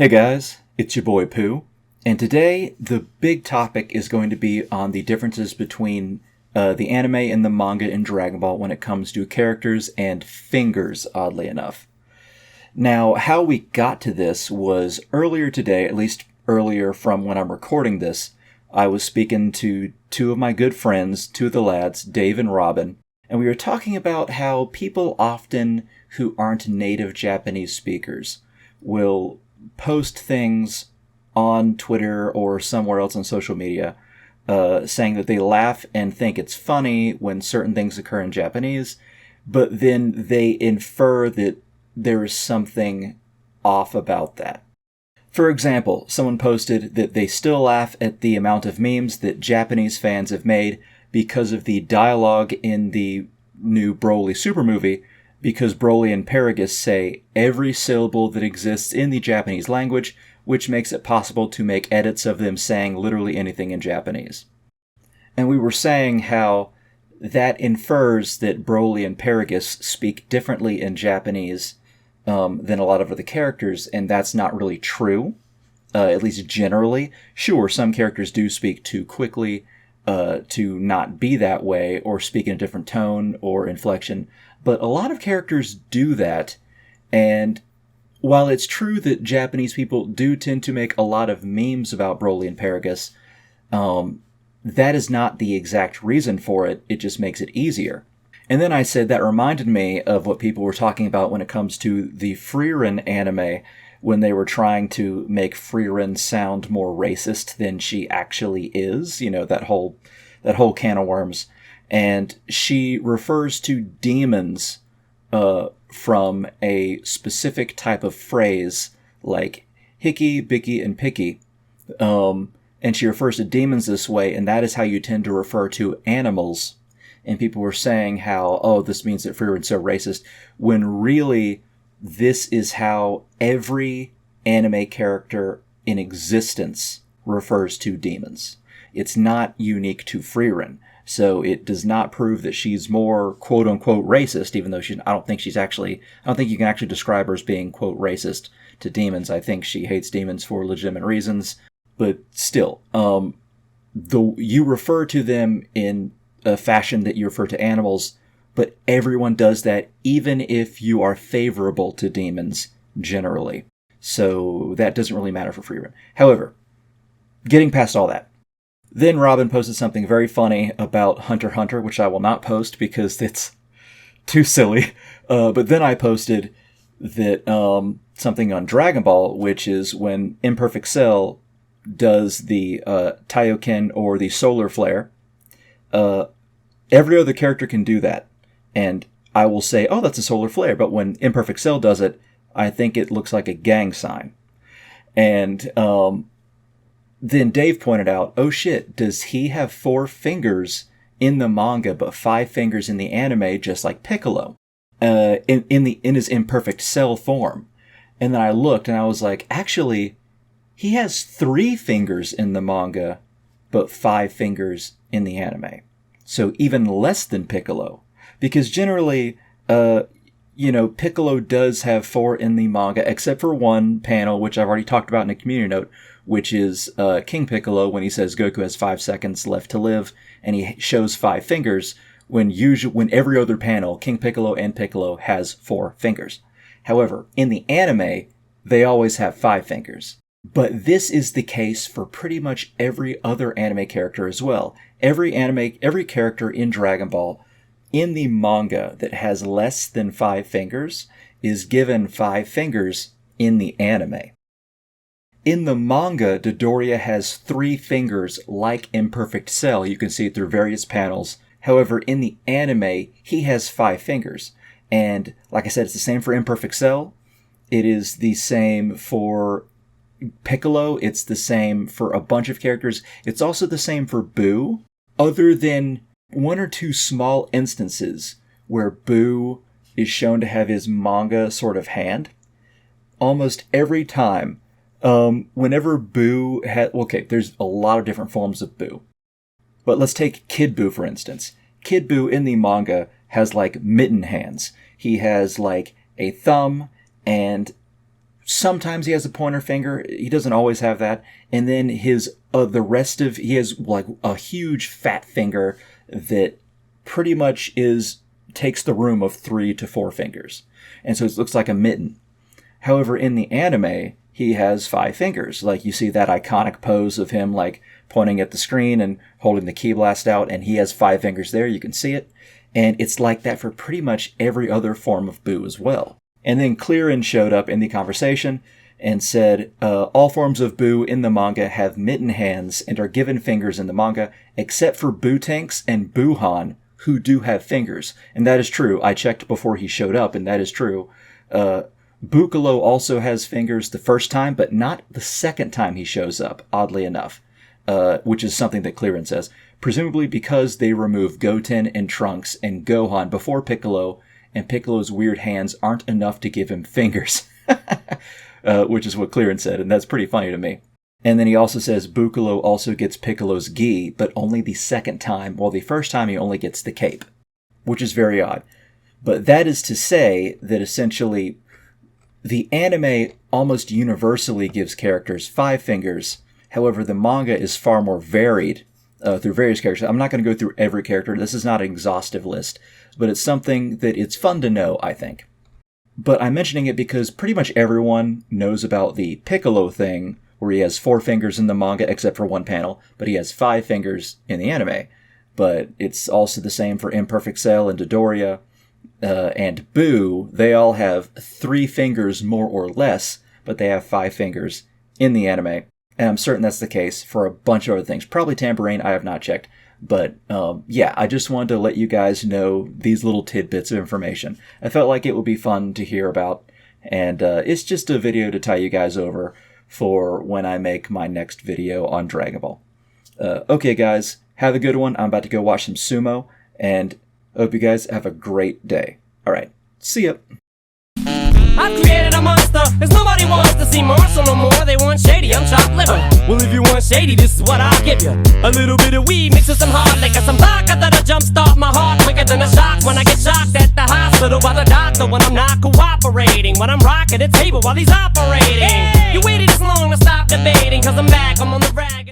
Hey guys, it's your boy Pooh, and today the big topic is going to be on the differences between the anime and the manga in Dragon Ball when it comes to characters and fingers, oddly enough. Now, how we got to this was earlier today, at least earlier from when I'm recording this, I was speaking to two of my good friends, two of the lads, Dave and Robin, and we were talking about how people often who aren't native Japanese speakers will post things on Twitter or somewhere else on social media saying that they laugh and think it's funny when certain things occur in Japanese, but then they infer that there is something off about that. For example, someone posted that they still laugh at the amount of memes that Japanese fans have made because of the dialogue in the new Broly Super movie, because Broly and Paragus say every syllable that exists in the Japanese language, which makes it possible to make edits of them saying literally anything in Japanese. And we were saying how that infers that Broly and Paragus speak differently in Japanese than a lot of other characters, and that's not really true, at least generally. Sure, some characters do speak too quickly to not be that way, or speak in a different tone or inflection, but a lot of characters do that, and while it's true that Japanese people do tend to make a lot of memes about Broly and Paragus, that is not the exact reason for it, it just makes it easier. And then I said that reminded me of what people were talking about when it comes to the Frieren anime, when they were trying to make Frieren sound more racist than she actually is, you know, that whole can of worms. And she refers to demons from a specific type of phrase, like hickey, bicky, and picky. And she refers to demons this way, and that is how you tend to refer to animals. And people were saying how, oh, this means that Frieren's so racist, when really this is how every anime character in existence refers to demons. It's not unique to Frieren. So it does not prove that she's more quote-unquote racist, even though I don't think you can actually describe her as being, quote, racist to demons. I think she hates demons for legitimate reasons. But still, you refer to them in a fashion that you refer to animals, but everyone does that, even if you are favorable to demons, generally. So that doesn't really matter for Frieren. However, getting past all that, then Robin posted something very funny about Hunter x Hunter, which I will not post because it's too silly. But then I posted that something on Dragon Ball, which is when Imperfect Cell does the Taioken or the Solar Flare. Every other character can do that. And I will say, oh, that's a Solar Flare. But when Imperfect Cell does it, I think it looks like a gang sign. And then Dave pointed out, oh shit, does he have 4 fingers in the manga but 5 fingers in the anime, just like Piccolo, in his Imperfect Cell form? And then I looked and I was like, actually, he has 3 fingers in the manga but 5 fingers in the anime. So even less than Piccolo. Because generally, Piccolo does have 4 in the manga, except for one panel, which I've already talked about in a community note, which is King Piccolo when he says Goku has 5 seconds left to live, and he shows 5 fingers, when every other panel, King Piccolo and Piccolo has 4 fingers. However, in the anime, they always have 5 fingers. But this is the case for pretty much every other anime character as well. Every character in Dragon Ball in the manga that has less than 5 fingers is given 5 fingers in the anime. In the manga, Dodoria has 3 fingers like Imperfect Cell. You can see it through various panels. However, in the anime, he has 5 fingers. And like I said, it's the same for Imperfect Cell. It is the same for Piccolo. It's the same for a bunch of characters. It's also the same for Boo, other than 1 or 2 small instances where Boo is shown to have his manga sort of hand. Almost every time, whenever Boo there's a lot of different forms of Boo. But let's take Kid Boo, for instance. Kid Boo in the manga has, like, mitten hands. He has, like, a thumb and sometimes he has a pointer finger. He doesn't always have that. And then he has like a huge fat finger that pretty much takes the room of 3 to 4 fingers. And so it looks like a mitten. However, in the anime, he has 5 fingers. Like, you see that iconic pose of him, like, pointing at the screen and holding the key blast out, and he has 5 fingers there. You can see it. And it's like that for pretty much every other form of Boo as well. And then Clearin showed up in the conversation and said, all forms of Boo in the manga have mitten hands and are given fingers in the manga, except for Boo-Tanks and Boo-Han, who do have fingers. And that is true. I checked before he showed up, and that is true. Bukalo also has fingers the first time, but not the second time he shows up, oddly enough, which is something that Clearin says. Presumably because they remove Goten and Trunks and Gohan before Piccolo, and Piccolo's weird hands aren't enough to give him fingers. Which is what Clearin said, and that's pretty funny to me. And then he also says Bukalo also gets Piccolo's gi, but only the second time, while the first time he only gets the cape, which is very odd. But that is to say that essentially the anime almost universally gives characters 5 fingers. However, the manga is far more varied through various characters. I'm not going to go through every character. This is not an exhaustive list, but it's something that it's fun to know, I think. But I'm mentioning it because pretty much everyone knows about the Piccolo thing, where he has 4 fingers in the manga except for one panel, but he has 5 fingers in the anime. But it's also the same for Imperfect Cell and Dodoria and Boo. They all have 3 fingers more or less, but they have 5 fingers in the anime. And I'm certain that's the case for a bunch of other things. Probably Tambourine, I have not checked. But yeah, I just wanted to let you guys know these little tidbits of information. I felt like it would be fun to hear about. And it's just a video to tie you guys over for when I make my next video on Dragon Ball. Okay, guys, have a good one. I'm about to go watch some sumo, and hope you guys have a great day. All right, see ya. I've created a monster, cause nobody wants to see Marshall no more. They want shady, I'm chopped liver. Well, if you want shady, this is what I'll give you. A little bit of weed mixed with some hard liquor, some vodka that'll jumpstart my heart quicker than a shock when I get shocked at the hospital by the doctor when I'm not cooperating, when I'm rocking the table while he's operating. You waited this long to stop debating, cause I'm back, I'm on the rag.